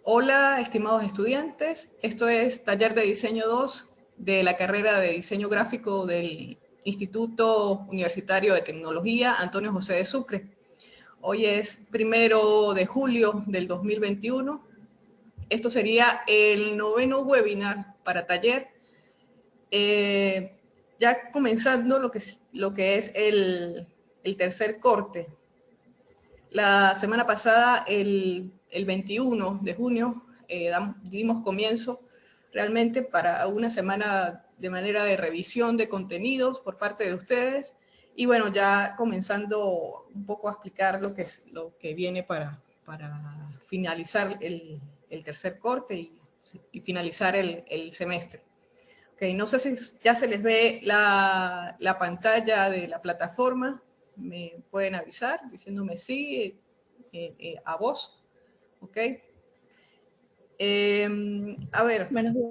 Hola, estimados estudiantes. Esto es Taller de Diseño 2 de la carrera de Diseño Gráfico del Instituto Universitario de Tecnología Antonio José de Sucre. Hoy es 1 de julio del 2021. Esto sería el noveno webinar para taller. Ya comenzando lo que es el tercer corte. La semana pasada, el 21 de junio, dimos comienzo realmente para una semana de manera de revisión de contenidos por parte de ustedes. Y bueno, ya comenzando un poco a explicar lo que viene para finalizar el tercer corte y finalizar el semestre. Okay, no sé si ya se les ve la pantalla de la plataforma. Me pueden avisar diciéndome sí a voz. Ok. A ver. Buenos días,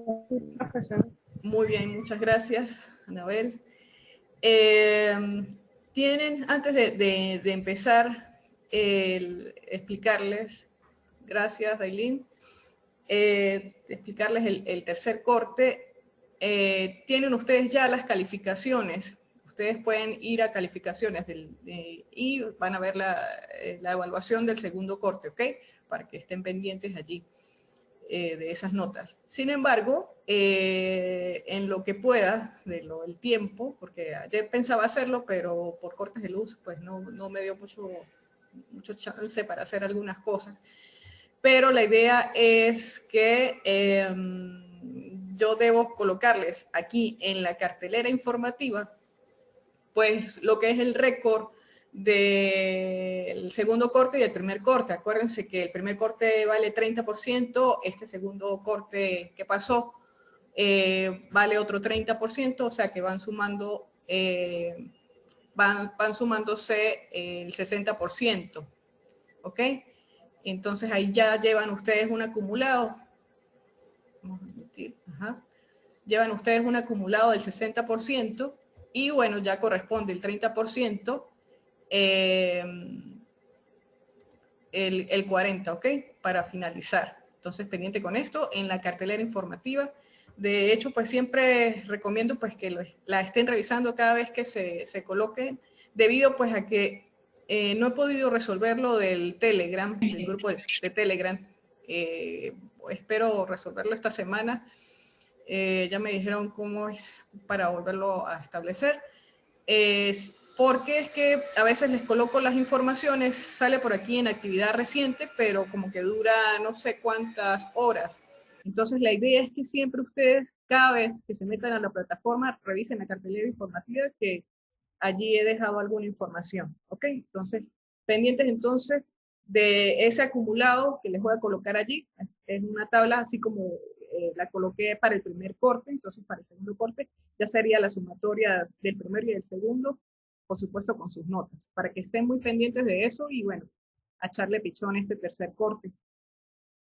profesor. Muy bien, muchas gracias, Anabel. Tienen, antes de empezar, explicarles, gracias, Raylin, explicarles el tercer corte. Tienen ustedes ya las calificaciones. Ustedes pueden ir a calificaciones y van a ver la evaluación del segundo corte, ¿ok? Para que estén pendientes allí de esas notas. Sin embargo, en lo que pueda, del tiempo, porque ayer pensaba hacerlo, pero por cortes de luz, pues no me dio mucho chance para hacer algunas cosas. Pero la idea es que yo debo colocarles aquí en la cartelera informativa, pues lo que es el récord del segundo corte y el primer corte. Acuérdense que el primer corte vale 30%, este segundo corte que pasó vale otro 30%, o sea que van sumando, van sumándose el 60%, ¿ok? Entonces ahí ya llevan ustedes un acumulado, vamos a meter, llevan ustedes un acumulado del 60% y bueno, ya corresponde el 30%, el 40%, ¿ok? Para finalizar. Entonces, pendiente con esto en la cartelera informativa. De hecho, pues siempre recomiendo pues que la estén revisando cada vez que se coloquen, debido pues a que no he podido resolver lo del Telegram, del grupo de Telegram. Espero resolverlo esta semana. Ya me dijeron cómo es para volverlo a establecer. Porque es que a veces les coloco las informaciones, sale por aquí en actividad reciente, pero como que dura no sé cuántas horas. Entonces la idea es que siempre ustedes, cada vez que se metan a la plataforma, revisen la cartelera informativa, que allí he dejado alguna información. ¿Ok? Entonces, pendientes entonces de ese acumulado que les voy a colocar allí. Es una tabla así como la coloqué para el primer corte, entonces para el segundo corte ya sería la sumatoria del primero y del segundo, por supuesto con sus notas, para que estén muy pendientes de eso y bueno, a echarle pichón a este tercer corte.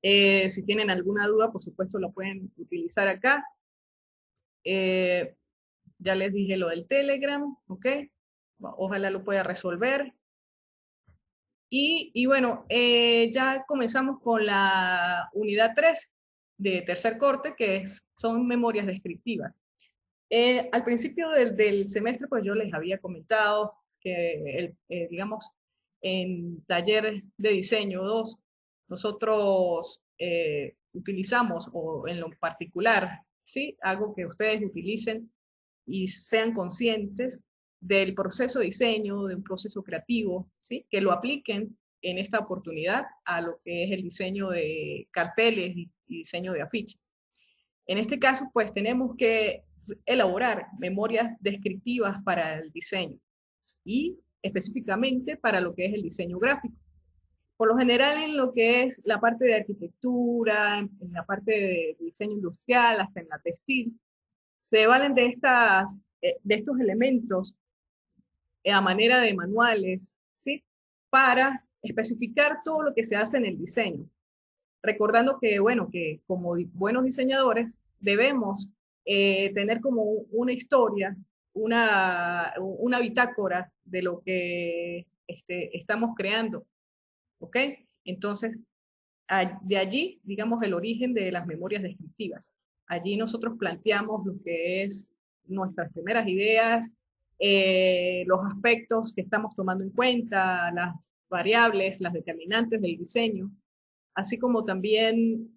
Si tienen alguna duda, por supuesto lo pueden utilizar acá. Ya les dije lo del Telegram, ¿ok? Ojalá lo pueda resolver. Y bueno, ya comenzamos con la unidad 3 de tercer corte, que son memorias descriptivas. Al principio del semestre, pues yo les había comentado que, digamos, en taller de diseño 2, nosotros utilizamos, o en lo particular, ¿sí? Algo que ustedes utilicen y sean conscientes del proceso de diseño, de un proceso creativo, ¿sí? Que lo apliquen en esta oportunidad a lo que es el diseño de carteles y diseño de afiches. En este caso, pues tenemos que elaborar memorias descriptivas para el diseño y específicamente para lo que es el diseño gráfico. Por lo general, en lo que es la parte de arquitectura, en la parte de diseño industrial, hasta en la textil, se valen de estos elementos a manera de manuales, ¿sí? Para especificar todo lo que se hace en el diseño. Recordando que, bueno, que como buenos diseñadores debemos tener como una historia, una bitácora de lo que estamos creando, ¿ok? Entonces, de allí, digamos, el origen de las memorias descriptivas. Allí nosotros planteamos lo que es nuestras primeras ideas, los aspectos que estamos tomando en cuenta, las variables, las determinantes del diseño, así como también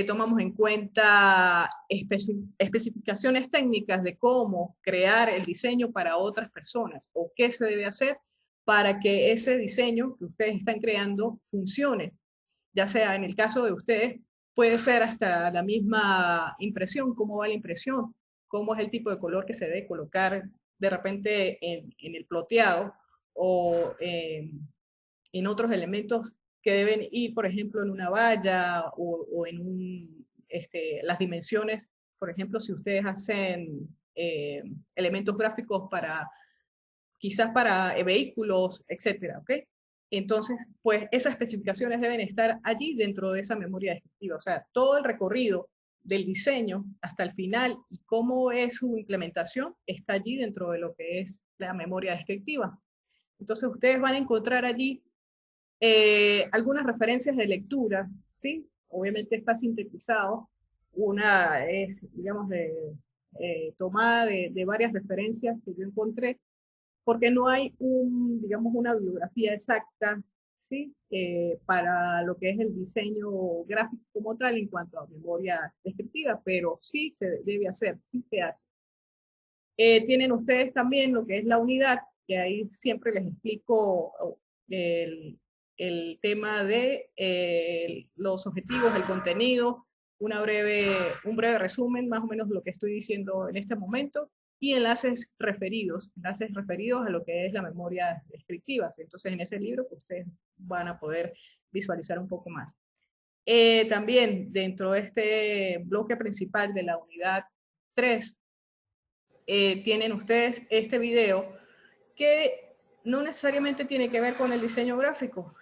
tomamos en cuenta especificaciones técnicas de cómo crear el diseño para otras personas o qué se debe hacer para que ese diseño que ustedes están creando funcione. Ya sea en el caso de ustedes, puede ser hasta la misma impresión, cómo va la impresión, cómo es el tipo de color que se debe colocar de repente en el ploteado o en otros elementos que deben ir, por ejemplo, en una valla o en las dimensiones, por ejemplo, si ustedes hacen elementos gráficos para, quizás para vehículos, etcétera, ¿ok? Entonces, pues esas especificaciones deben estar allí dentro de esa memoria descriptiva, o sea, todo el recorrido del diseño hasta el final y cómo es su implementación está allí dentro de lo que es la memoria descriptiva. Entonces, ustedes van a encontrar allí algunas referencias de lectura, ¿sí? Obviamente está sintetizado, una es, digamos, tomada de varias referencias que yo encontré, porque no hay digamos, una bibliografía exacta, ¿sí? Para lo que es el diseño gráfico como tal en cuanto a memoria descriptiva, pero sí se debe hacer, sí se hace. Tienen ustedes también lo que es la unidad, que ahí siempre les explico el, el tema de los objetivos, el contenido, un breve resumen, más o menos lo que estoy diciendo en este momento, y enlaces referidos a lo que es la memoria descriptiva. Entonces, en ese libro pues, ustedes van a poder visualizar un poco más. También, dentro de este bloque principal de la unidad 3, tienen ustedes este video que no necesariamente tiene que ver con el diseño gráfico.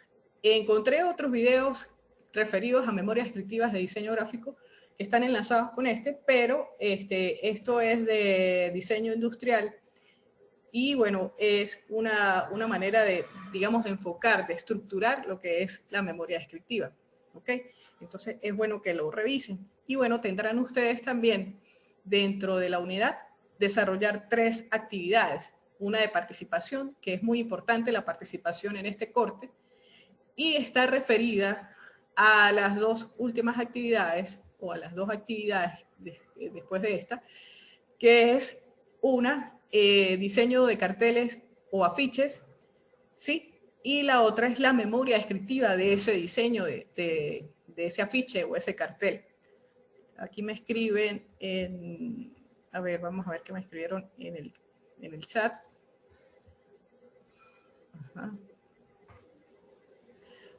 Encontré otros videos referidos a memorias descriptivas de diseño gráfico que están enlazados con pero esto es de diseño industrial y bueno, es una manera de, digamos, de enfocar, de estructurar lo que es la memoria descriptiva. ¿Ok? Entonces es bueno que lo revisen. Y bueno, tendrán ustedes también dentro de la unidad desarrollar 3 actividades. Una de participación, que es muy importante la participación en este corte, y está referida a las 2 últimas actividades, o a las 2 actividades después de esta, que es una, diseño de carteles o afiches, ¿sí? Y la otra es la memoria descriptiva de ese diseño, de ese afiche o ese cartel. Aquí me escriben a ver, vamos a ver qué me escribieron en el chat. Ajá.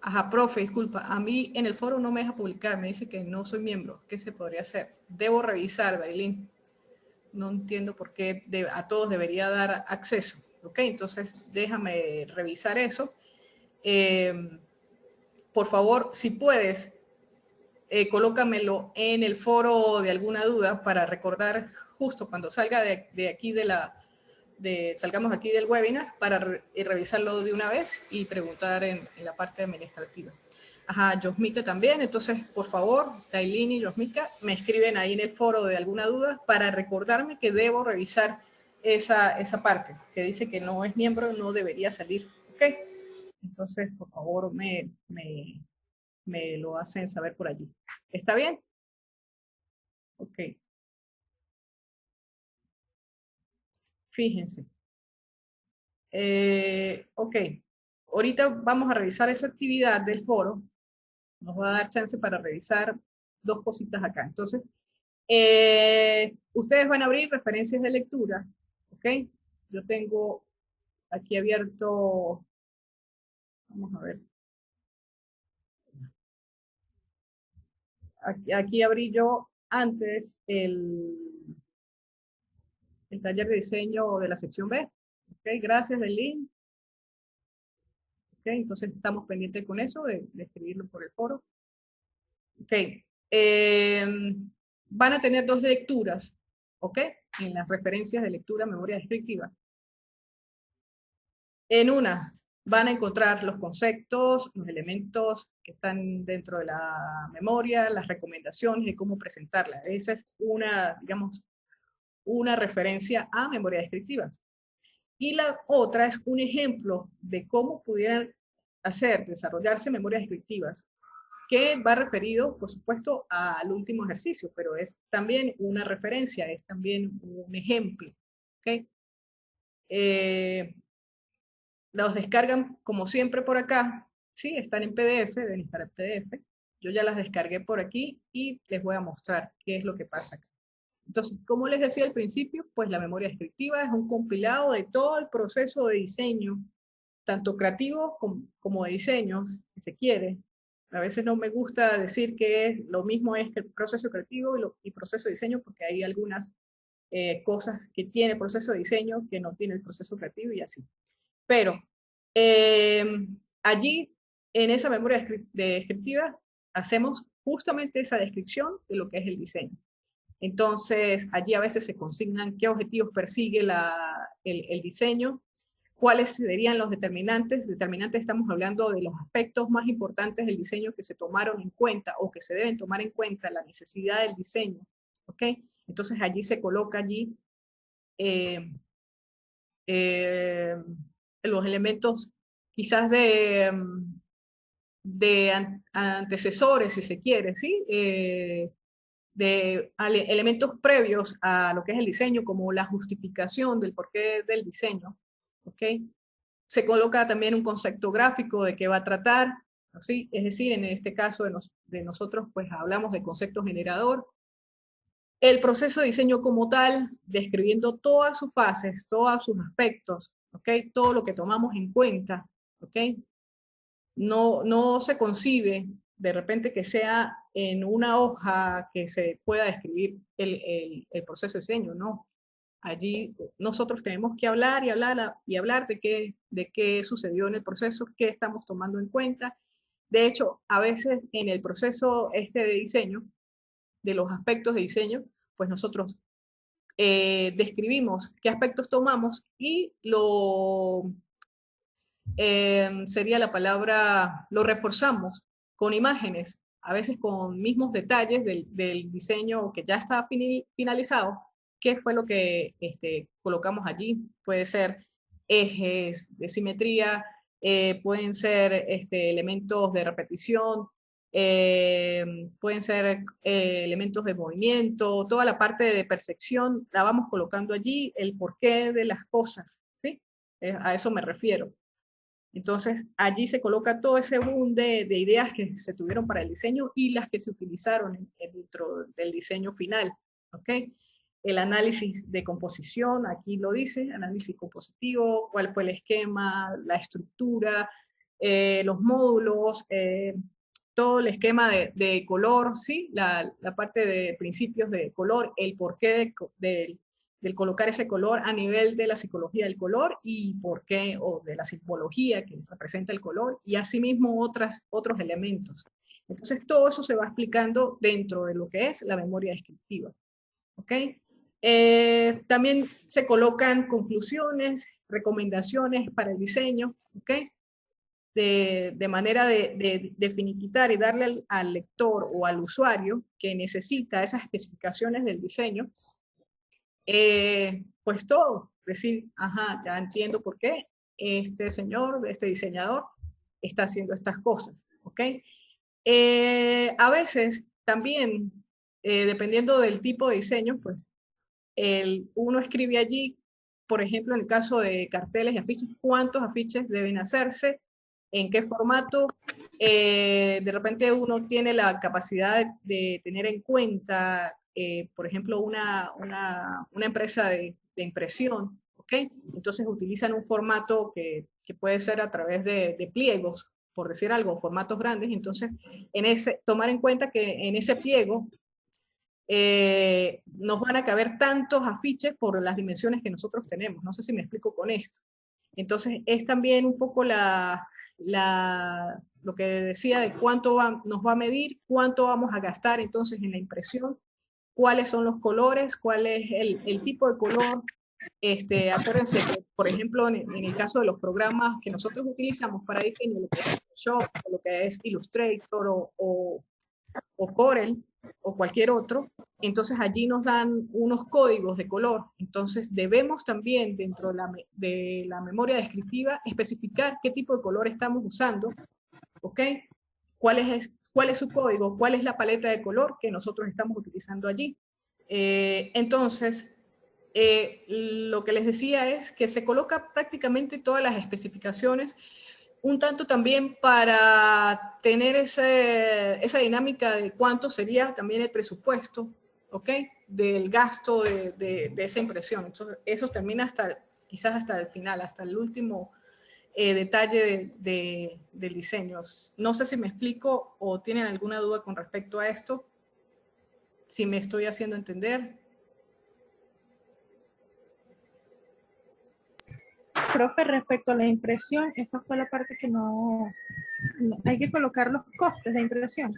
Ajá, profe, disculpa, a mí en el foro no me deja publicar, me dice que no soy miembro. ¿Qué se podría hacer? Debo revisar, Dailin. No entiendo por qué a todos debería dar acceso. ¿Ok? Entonces, déjame revisar eso. Por favor, si puedes, colócamelo en el foro de alguna duda para recordar justo cuando salga de aquí salgamos aquí del webinar para revisarlo de una vez y preguntar en la parte administrativa. Ajá, Yosmika también, entonces por favor, Tailini y Yosmika me escriben ahí en el foro de alguna duda para recordarme que debo revisar esa parte, que dice que no es miembro, no debería salir, ¿ok? Entonces, por favor, me lo hacen saber por allí. ¿Está bien? Ok. Fíjense. Ok. Ahorita vamos a revisar esa actividad del foro. Nos va a dar chance para revisar 2 cositas acá. Entonces, ustedes van a abrir referencias de lectura. Ok. Yo tengo aquí abierto, vamos a ver. Aquí abrí yo antes el taller de diseño de la sección B. Okay, gracias, Delin. Okay, entonces estamos pendientes con eso, de escribirlo por el foro. Ok. Van a tener 2 lecturas, ¿ok? En las referencias de lectura, memoria descriptiva. En una, van a encontrar los conceptos, los elementos que están dentro de la memoria, las recomendaciones de cómo presentarla. Esa es una, digamos, una referencia a memorias descriptivas. Y la otra es un ejemplo de cómo pudieran desarrollarse memorias descriptivas, que va referido, por supuesto, al último ejercicio, pero es también una referencia, es también un ejemplo. ¿Okay? Los descargan, como siempre, por acá. Sí, están en PDF, deben estar en PDF. Yo ya las descargué por aquí y les voy a mostrar qué es lo que pasa acá. Entonces, como les decía al principio, pues la memoria descriptiva es un compilado de todo el proceso de diseño, tanto creativo como de diseño, si se quiere. A veces no me gusta decir que lo mismo es que el proceso creativo y proceso de diseño, porque hay algunas cosas que tiene el proceso de diseño que no tiene el proceso creativo y así. Pero allí, en esa memoria descriptiva, hacemos justamente esa descripción de lo que es el diseño. Entonces, allí a veces se consignan qué objetivos persigue el diseño, cuáles serían los determinantes. Determinantes, estamos hablando de los aspectos más importantes del diseño que se tomaron en cuenta o que se deben tomar en cuenta, la necesidad del diseño. ¿Ok? Entonces, allí se coloca allí los elementos quizás de antecesores, si se quiere, ¿sí? De elementos previos a lo que es el diseño, como la justificación del porqué del diseño, ¿ok? Se coloca también un concepto gráfico de qué va a tratar, ¿sí? Es decir, en este caso de nosotros, pues hablamos de concepto generador. El proceso de diseño como tal, describiendo todas sus fases, todos sus aspectos, ¿ok? Todo lo que tomamos en cuenta, ¿ok? No se concibe de repente que sea en una hoja que se pueda describir el proceso de diseño, no. Allí nosotros tenemos que hablar y hablar y hablar de qué sucedió en el proceso, qué estamos tomando en cuenta. De hecho, a veces en el proceso de diseño, de los aspectos de diseño, pues nosotros describimos qué aspectos tomamos y sería la palabra, lo reforzamos con imágenes, a veces con mismos detalles del diseño que ya está finalizado, qué fue lo que colocamos allí. Puede ser ejes de simetría, pueden ser elementos de repetición, pueden ser elementos de movimiento, toda la parte de percepción la vamos colocando allí, el porqué de las cosas, ¿sí? A eso me refiero. Entonces, allí se coloca todo ese boom de ideas que se tuvieron para el diseño y las que se utilizaron dentro del diseño final, ¿ok? El análisis de composición, aquí lo dice, análisis compositivo, cuál fue el esquema, la estructura, los módulos, todo el esquema de color, ¿sí? La parte de principios de color, el porqué del colocar ese color a nivel de la psicología del color y por qué, o de la simbología que representa el color, y asimismo otros elementos. Entonces todo eso se va explicando dentro de lo que es la memoria descriptiva. ¿Ok? También se colocan conclusiones, recomendaciones para el diseño, ¿ok? De manera de finiquitar y darle al lector o al usuario que necesita esas especificaciones del diseño, pues todo, decir, ajá, ya entiendo por qué este señor, este diseñador, está haciendo estas cosas, ¿ok? A veces también, dependiendo del tipo de diseño, pues uno escribe allí, por ejemplo, en el caso de carteles y afiches, cuántos afiches deben hacerse, en qué formato. De repente uno tiene la capacidad de tener en cuenta, por ejemplo, una empresa de impresión, ¿ok? Entonces utilizan un formato que puede ser a través de pliegos, por decir algo, formatos grandes. Entonces, tomar en cuenta que en ese pliego nos van a caber tantos afiches por las dimensiones que nosotros tenemos. No sé si me explico con esto. Entonces, es también un poco lo que decía de cuánto nos va a medir, cuánto vamos a gastar entonces en la impresión, cuáles son los colores, cuál es el tipo de color, Acuérdense que, por ejemplo, en el caso de los programas que nosotros utilizamos para diseño, lo que es Photoshop, o lo que es Illustrator o Corel o cualquier otro, entonces allí nos dan unos códigos de color. Entonces debemos también dentro de la memoria descriptiva especificar qué tipo de color estamos usando, ¿ok? ¿Cuál es su código? ¿Cuál es la paleta de color que nosotros estamos utilizando allí? Entonces, lo que les decía es que se coloca prácticamente todas las especificaciones, un tanto también para tener esa dinámica de cuánto sería también el presupuesto, ¿ok? Del gasto de esa impresión. Entonces, eso termina quizás hasta el final, hasta el último detalle del diseño. No sé si me explico o tienen alguna duda con respecto a esto, si me estoy haciendo entender. Profe, respecto a la impresión, esa fue la parte que hay que colocar los costes de impresión.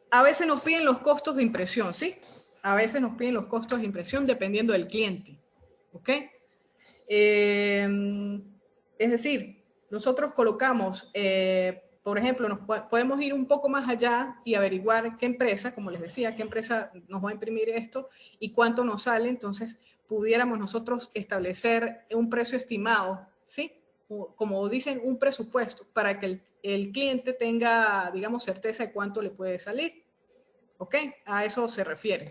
A veces nos piden los costos de impresión, ¿sí? A veces nos piden los costos de impresión dependiendo del cliente, ¿ok? Es decir, nosotros colocamos, por ejemplo, podemos ir un poco más allá y averiguar qué empresa, como les decía, qué empresa nos va a imprimir esto y cuánto nos sale. Entonces, pudiéramos nosotros establecer un precio estimado, ¿sí? Como dicen, un presupuesto para que el cliente tenga, digamos, certeza de cuánto le puede salir. ¿Ok? A eso se refiere.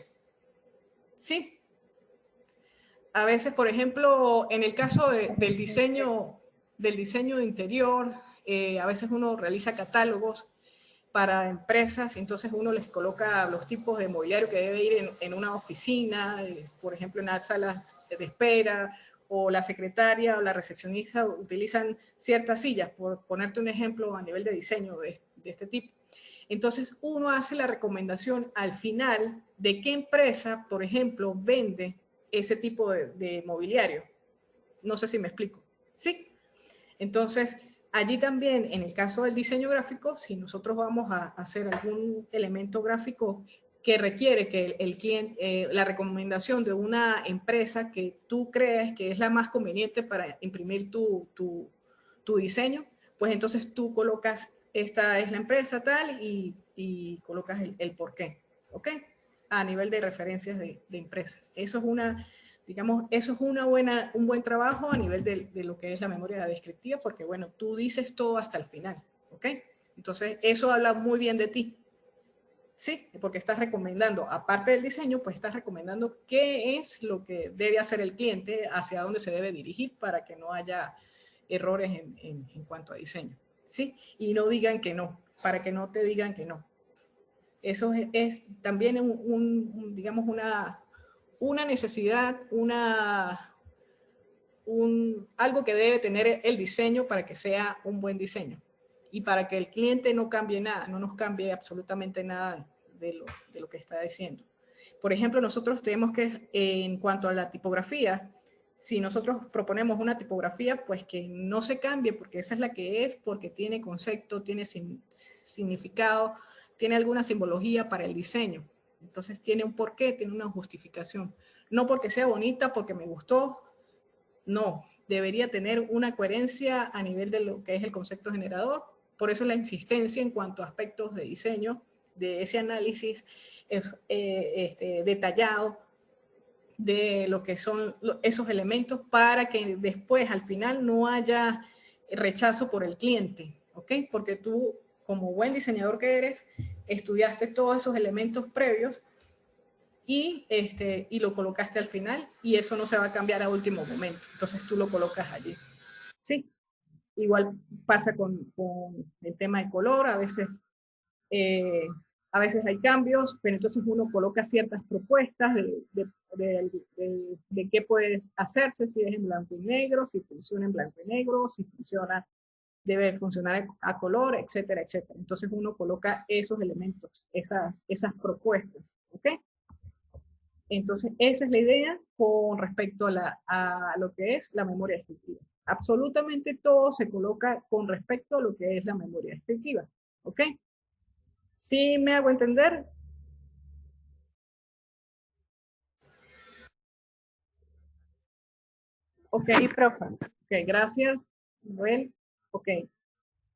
¿Sí? A veces, por ejemplo, en el caso del diseño de interior, a veces uno realiza catálogos para empresas, entonces uno les coloca los tipos de mobiliario que debe ir en una oficina, por ejemplo, en las salas de espera, o la secretaria o la recepcionista utilizan ciertas sillas, por ponerte un ejemplo a nivel de diseño de este tipo. Entonces uno hace la recomendación al final de qué empresa, por ejemplo, vende ese tipo de mobiliario. No sé si me explico. Sí. Entonces, allí también, en el caso del diseño gráfico, si nosotros vamos a hacer algún elemento gráfico que requiere que el cliente, la recomendación de una empresa que tú crees que es la más conveniente para imprimir tu diseño, pues entonces tú colocas, esta es la empresa tal y colocas el por qué, ¿ok? A nivel de referencias de empresas. Eso es una, digamos, eso es un buen trabajo a nivel de lo que es la memoria descriptiva, porque bueno, tú dices todo hasta el final, ¿ok? Entonces, eso habla muy bien de ti. Sí, porque estás recomendando, aparte del diseño, pues estás recomendando qué es lo que debe hacer el cliente, hacia dónde se debe dirigir para que no haya errores en cuanto a diseño. ¿Sí? Y no digan que no, para que no te digan que no. Eso es también digamos, una necesidad, algo que debe tener el diseño para que sea un buen diseño y para que el cliente no cambie nada, no nos cambie absolutamente nada de lo que está diciendo. Por ejemplo, nosotros tenemos que, en cuanto a la tipografía, si nosotros proponemos una tipografía, pues que no se cambie porque esa es la que es, porque tiene concepto, tiene significado, tiene alguna simbología para el diseño. Entonces tiene un porqué, tiene una justificación. No porque sea bonita, porque me gustó, no, debería tener una coherencia a nivel de lo que es el concepto generador. Por eso la insistencia en cuanto a aspectos de diseño, de ese análisis detallado de lo que son esos elementos para que después, al final, no haya rechazo por el cliente, ¿ok? Porque tú, como buen diseñador que eres, estudiaste todos esos elementos previos y lo colocaste al final y eso no se va a cambiar a último momento. Entonces tú lo colocas allí. Sí, igual pasa con el tema de color, eh, a veces hay cambios, pero entonces uno coloca ciertas propuestas de qué puede hacerse, si es en blanco y negro, si funciona en blanco y negro, si funciona, debe funcionar a color, etcétera, etcétera. Entonces uno coloca esos elementos, esas propuestas, ¿ok? Entonces, esa es la idea con respecto a lo que es la memoria descriptiva. Absolutamente todo se coloca con respecto a lo que es la memoria descriptiva. ¿Ok? ¿Sí me hago entender? Ok, Sí, profe. ok, gracias, Noel. Ok.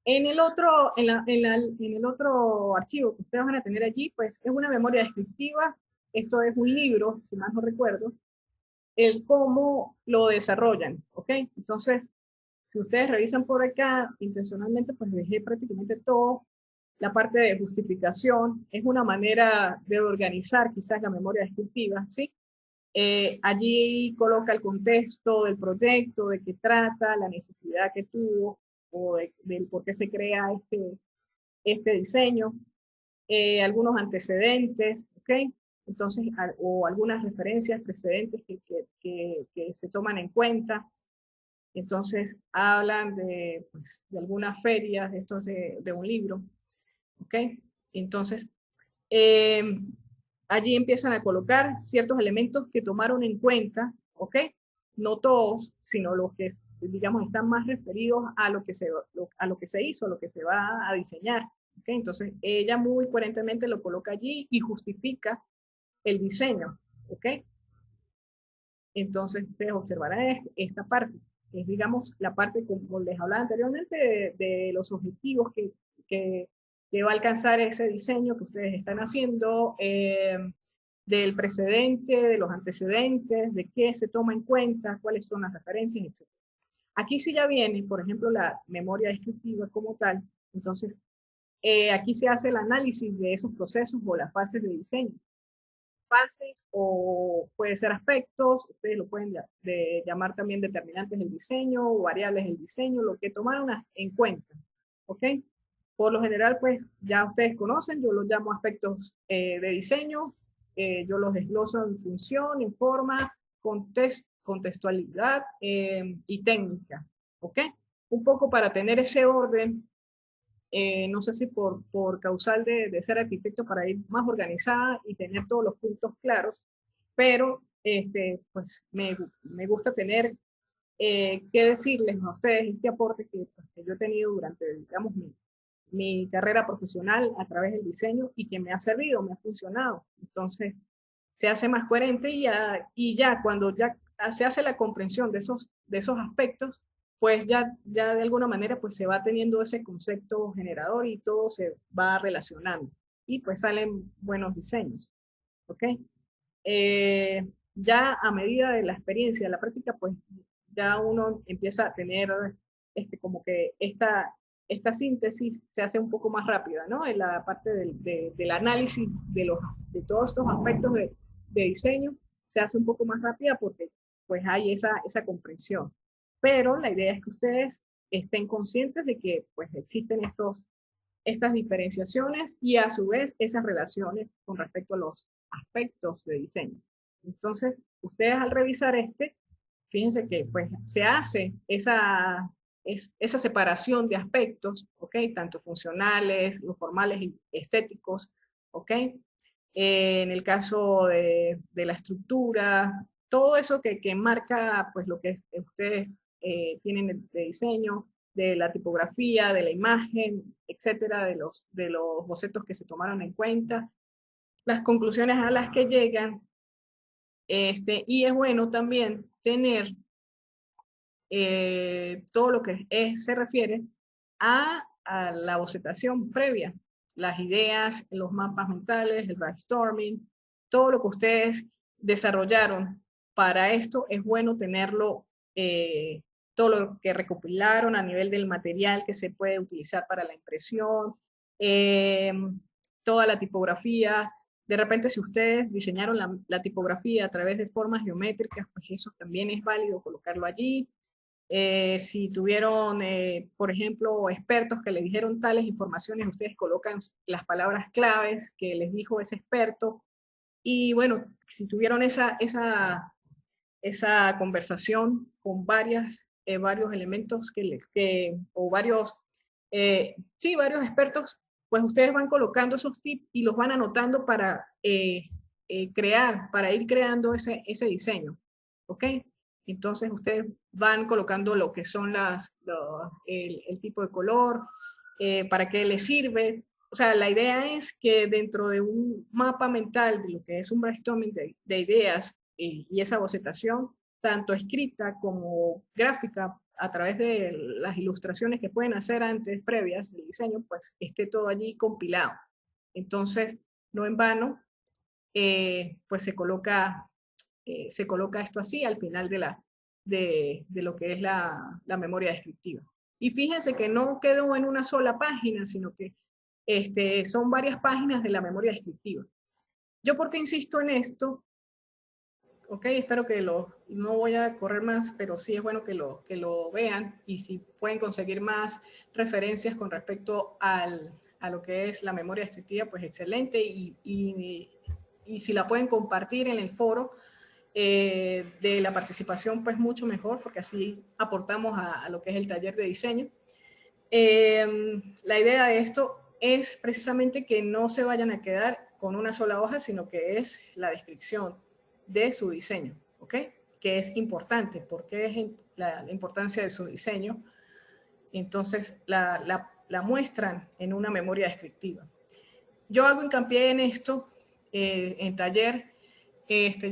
En el otro, en el otro archivo que ustedes van a tener allí, pues es una memoria descriptiva. Esto es un libro, si mal no recuerdo, el cómo lo desarrollan, ¿ok? Entonces, si ustedes revisan por acá, intencionalmente, pues dejé prácticamente todo. La parte de justificación es una manera de organizar quizás la memoria descriptiva, ¿sí? Allí coloca el contexto del proyecto, de qué trata, la necesidad que tuvo, o del por qué se crea este diseño, algunos antecedentes, ¿ok? Entonces, o algunas referencias precedentes que se toman en cuenta. Entonces, hablan de, pues, de algunas ferias, esto es de un libro, ¿ok? Entonces, eh, allí empiezan a colocar ciertos elementos que tomaron en cuenta, ¿ok? No todos, sino los que, digamos, están más referidos a lo que a lo que se hizo, a lo que se va a diseñar, ¿ok? Entonces, ella muy coherentemente lo coloca allí y justifica el diseño, ¿ok? Entonces, ustedes observarán esta parte, que es, digamos, la parte, como les hablaba anteriormente, de los objetivos que, que va a alcanzar ese diseño que ustedes están haciendo, del precedente, de los antecedentes, de qué se toma en cuenta, cuáles son las referencias, etc. Aquí sí ya viene, por ejemplo, la memoria descriptiva como tal. Entonces, aquí se hace el análisis de esos procesos o las fases de diseño. Fases o puede ser aspectos, ustedes lo pueden llamar también determinantes del diseño o variables del diseño, lo que tomaron en cuenta, ¿ok? Por lo general, pues ya ustedes conocen, yo los llamo aspectos de diseño, yo los desgloso en función, en forma, contextualidad y técnica, ¿ok? Un poco para tener ese orden, no sé si por causal de ser arquitecto para ir más organizada y tener todos los puntos claros, pero pues me gusta tener que decirles a ustedes este aporte pues, que yo he tenido durante, digamos, mi carrera profesional a través del diseño y que me ha servido, me ha funcionado. Entonces, se hace más coherente y ya cuando ya se hace la comprensión de esos aspectos, pues ya de alguna manera pues se va teniendo ese concepto generador y todo se va relacionando y pues salen buenos diseños, ¿ok? Ya a medida de la experiencia, de la práctica, pues ya uno empieza a tener como que esta síntesis se hace un poco más rápida, ¿no? En la parte del análisis de todos estos aspectos de diseño se hace un poco más rápida porque pues hay esa comprensión. Pero la idea es que ustedes estén conscientes de que pues existen estas diferenciaciones y a su vez esas relaciones con respecto a los aspectos de diseño. Entonces, ustedes al revisar fíjense que pues se hace esa separación de aspectos, ¿ok? Tanto funcionales, los formales y estéticos, ¿ok? En el caso de la estructura, todo eso que marca pues lo que ustedes tienen de diseño, de la tipografía, de la imagen, etcétera, de los bocetos que se tomaron en cuenta, las conclusiones a las que llegan, y es bueno también tener todo lo que se refiere a la bocetación previa, las ideas, los mapas mentales, el brainstorming, todo lo que ustedes desarrollaron para esto, es bueno tenerlo, todo lo que recopilaron a nivel del material que se puede utilizar para la impresión, eh, toda la tipografía. De repente, si ustedes diseñaron la tipografía a través de formas geométricas, pues eso también es válido colocarlo allí. Si tuvieron, por ejemplo, expertos que les dijeron tales informaciones, ustedes colocan las palabras claves que les dijo ese experto. Y bueno, si tuvieron esa conversación con varios elementos o varios expertos, pues ustedes van colocando esos tips y los van anotando para para ir creando ese diseño. ¿Ok? Entonces ustedes van colocando lo que son el tipo de color, para qué les sirve. O sea, la idea es que dentro de un mapa mental de lo que es un brainstorming de ideas y esa bocetación, tanto escrita como gráfica, a través de las ilustraciones que pueden hacer antes, previas del diseño, pues esté todo allí compilado. Entonces, no en vano, pues se coloca esto así al final de lo que es la memoria descriptiva. Y fíjense que no quedó en una sola página, sino que son varias páginas de la memoria descriptiva. ¿Yo por qué insisto en esto? Ok, espero que no voy a correr más, pero sí es bueno que lo vean, y si pueden conseguir más referencias con respecto a lo que es la memoria descriptiva, pues excelente, y si la pueden compartir en el foro de la participación, pues mucho mejor, porque así aportamos a lo que es el taller de diseño. La idea de esto es precisamente que no se vayan a quedar con una sola hoja, sino que es la descripción de su diseño, ¿ok? Que es importante, porque es la importancia de su diseño. Entonces la muestran en una memoria descriptiva. Yo hago hincapié en esto en taller.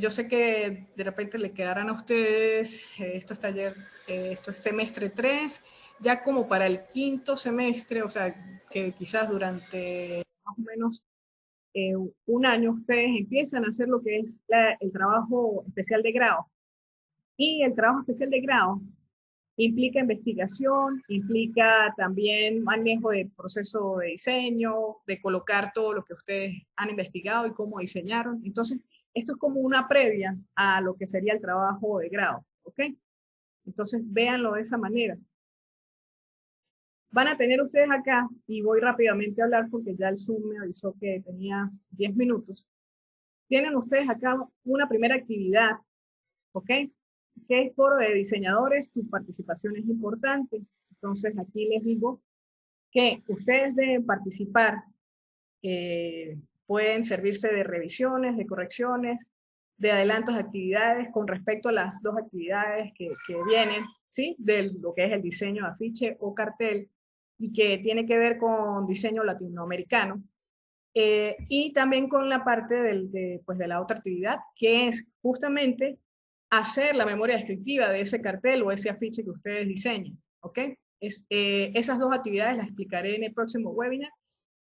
Yo sé que de repente le quedarán a ustedes, esto es taller, esto es semestre 3, ya como para el quinto semestre, o sea, que quizás durante más o menos un año ustedes empiezan a hacer lo que es el trabajo especial de grado. Y el trabajo especial de grado implica investigación, implica también manejo del proceso de diseño, de colocar todo lo que ustedes han investigado y cómo diseñaron. Entonces, esto es como una previa a lo que sería el trabajo de grado, ¿ok? Entonces, véanlo de esa manera. Van a tener ustedes acá, y voy rápidamente a hablar porque ya el Zoom me avisó que tenía 10 minutos. Tienen ustedes acá una primera actividad, ¿ok? Que es foro de diseñadores, tu participación es importante. Entonces aquí les digo que ustedes deben participar, pueden servirse de revisiones, de correcciones, de adelantos de actividades con respecto a las dos actividades que vienen, ¿sí? De lo que es el diseño de afiche o cartel, y que tiene que ver con diseño latinoamericano. Y también con la parte pues de la otra actividad, que es justamente hacer la memoria descriptiva de ese cartel o ese afiche que ustedes diseñen, ¿ok? Esas dos actividades las explicaré en el próximo webinar,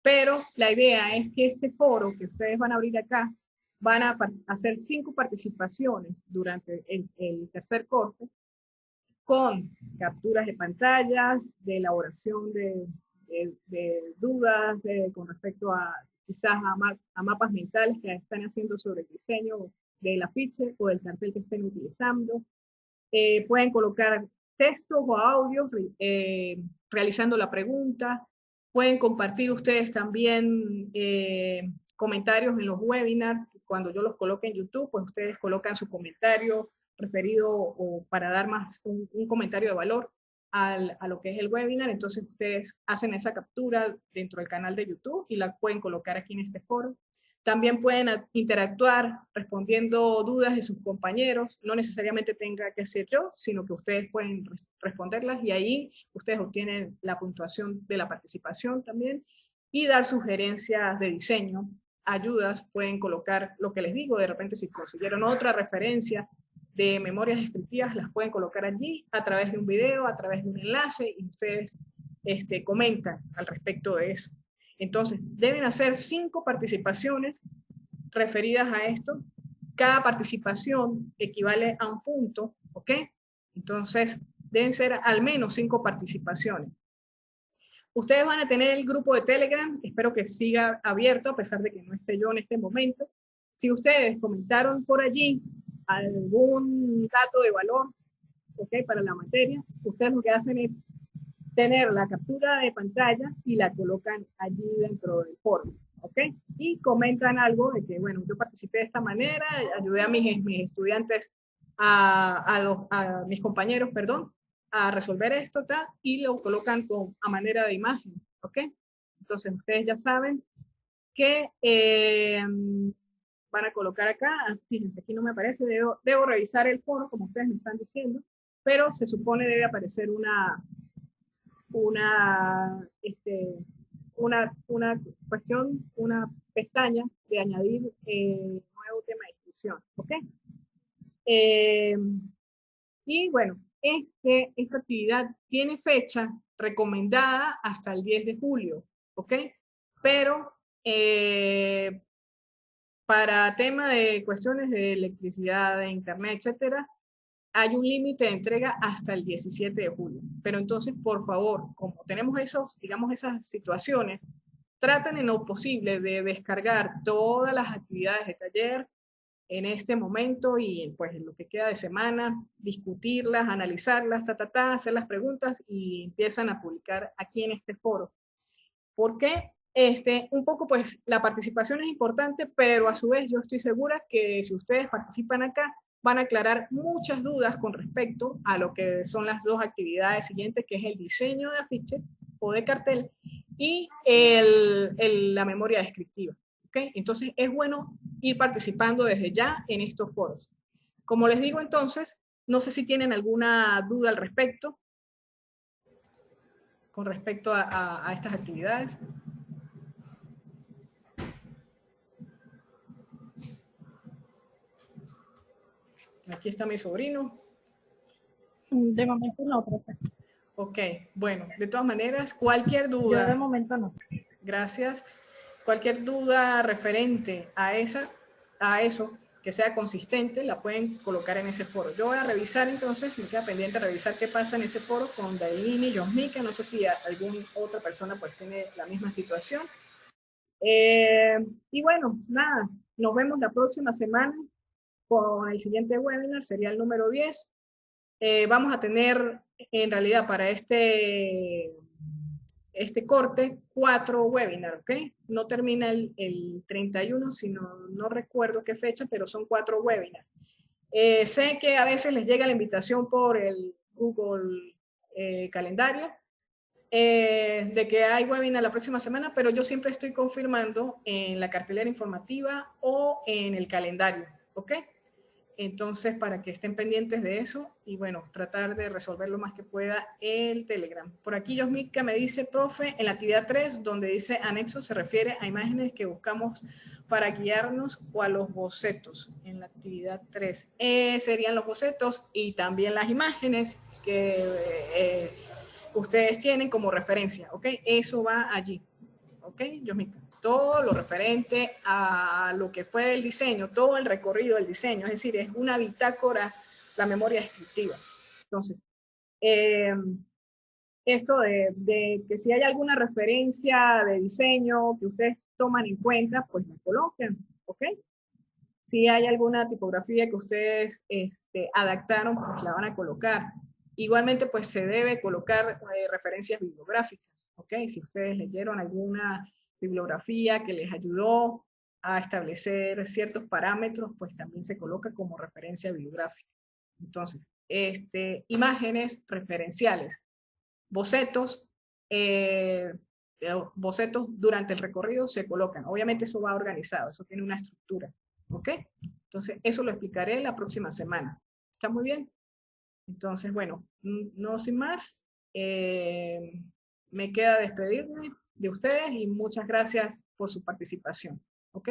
pero la idea es que este foro que ustedes van a abrir acá, van a hacer 5 participaciones durante el tercer corte, con capturas de pantallas, de elaboración de dudas con respecto a quizás a mapas mentales que están haciendo sobre el diseño del afiche o del cartel que estén utilizando. Pueden colocar textos o audios realizando la pregunta. Pueden compartir ustedes también comentarios en los webinars. Cuando yo los coloque en YouTube, pues ustedes colocan su comentario referido o para dar más un comentario de valor a lo que es el webinar. Entonces ustedes hacen esa captura dentro del canal de YouTube y la pueden colocar aquí en este foro. También pueden interactuar respondiendo dudas de sus compañeros. No necesariamente tenga que ser yo, sino que ustedes pueden responderlas, y ahí ustedes obtienen la puntuación de la participación también, y dar sugerencias de diseño, ayudas. Pueden colocar lo que les digo, de repente si consiguieron otra referencia de memorias descriptivas, las pueden colocar allí a través de un video, a través de un enlace, y ustedes comentan al respecto de eso. Entonces, deben hacer 5 participaciones referidas a esto. Cada participación equivale a un punto, ¿ok? Entonces, deben ser al menos 5 participaciones. Ustedes van a tener el grupo de Telegram, espero que siga abierto a pesar de que no esté yo en este momento. Si ustedes comentaron por allí algún dato de valor, ¿ok? Para la materia, ustedes lo que hacen es tener la captura de pantalla y la colocan allí dentro del foro, ¿ok? Y comentan algo de que, bueno, yo participé de esta manera, ayudé a mis estudiantes, a mis compañeros, perdón, a resolver esto, tal, y lo colocan a manera de imagen, ¿ok? Entonces ustedes ya saben que van a colocar acá, fíjense, aquí no me aparece, debo revisar el foro como ustedes me están diciendo, pero se supone debe aparecer una cuestión, una pestaña de añadir nuevo tema de discusión, ¿ok? Y bueno, esta actividad tiene fecha recomendada hasta el 10 de julio, ¿ok? Pero para tema de cuestiones de electricidad, de internet, etcétera, hay un límite de entrega hasta el 17 de julio. Pero entonces, por favor, como tenemos esos, digamos, esas situaciones, traten en lo posible de descargar todas las actividades de taller en este momento y pues en lo que queda de semana, discutirlas, analizarlas, hacer las preguntas y empiezan a publicar aquí en este foro. ¿Por qué? Un poco pues la participación es importante, pero a su vez yo estoy segura que si ustedes participan acá, van a aclarar muchas dudas con respecto a lo que son las dos actividades siguientes, que es el diseño de afiche o de cartel y la memoria descriptiva. ¿Okay? Entonces es bueno ir participando desde ya en estos foros. Como les digo entonces, no sé si tienen alguna duda al respecto, con respecto a estas actividades. Aquí está mi sobrino. De momento no, profe. Ok, bueno, de todas maneras, cualquier duda. Yo de momento no. Gracias. Cualquier duda referente a eso, que sea consistente, la pueden colocar en ese foro. Yo voy a revisar entonces, me queda pendiente revisar qué pasa en ese foro con Dailini y Yosmika. No sé si alguna otra persona pues tiene la misma situación. Y bueno, nada, nos vemos la próxima semana con el siguiente webinar, sería el número 10. Vamos a tener en realidad para este corte 4 webinars, ¿ok? No termina el 31, sino no recuerdo qué fecha, pero son 4 webinars. Sé que a veces les llega la invitación por el Google calendario de que hay webinar la próxima semana, pero yo siempre estoy confirmando en la cartelera informativa o en el calendario, ¿ok? Entonces, para que estén pendientes de eso y bueno, tratar de resolver lo más que pueda el Telegram. Por aquí Yosmika me dice, profe, en la actividad 3, donde dice anexo, se refiere a imágenes que buscamos para guiarnos o a los bocetos. En la actividad 3 serían los bocetos y también las imágenes que ustedes tienen como referencia, ¿ok? Eso va allí, ¿ok? Yosmika. Todo lo referente a lo que fue el diseño, todo el recorrido del diseño, es decir, es una bitácora, la memoria descriptiva. Entonces, esto de que si hay alguna referencia de diseño que ustedes toman en cuenta, pues la coloquen, ¿ok? Si hay alguna tipografía que ustedes adaptaron, pues la van a colocar. Igualmente, pues se debe colocar referencias bibliográficas, ¿ok? Si ustedes leyeron alguna bibliografía que les ayudó a establecer ciertos parámetros, pues también se coloca como referencia bibliográfica. Entonces, imágenes referenciales, bocetos, bocetos durante el recorrido se colocan. Obviamente eso va organizado, eso tiene una estructura, ¿ok? Entonces, eso lo explicaré la próxima semana. ¿Está muy bien? Entonces, bueno, no sin más, me queda despedirme de ustedes y muchas gracias por su participación. ¿Ok?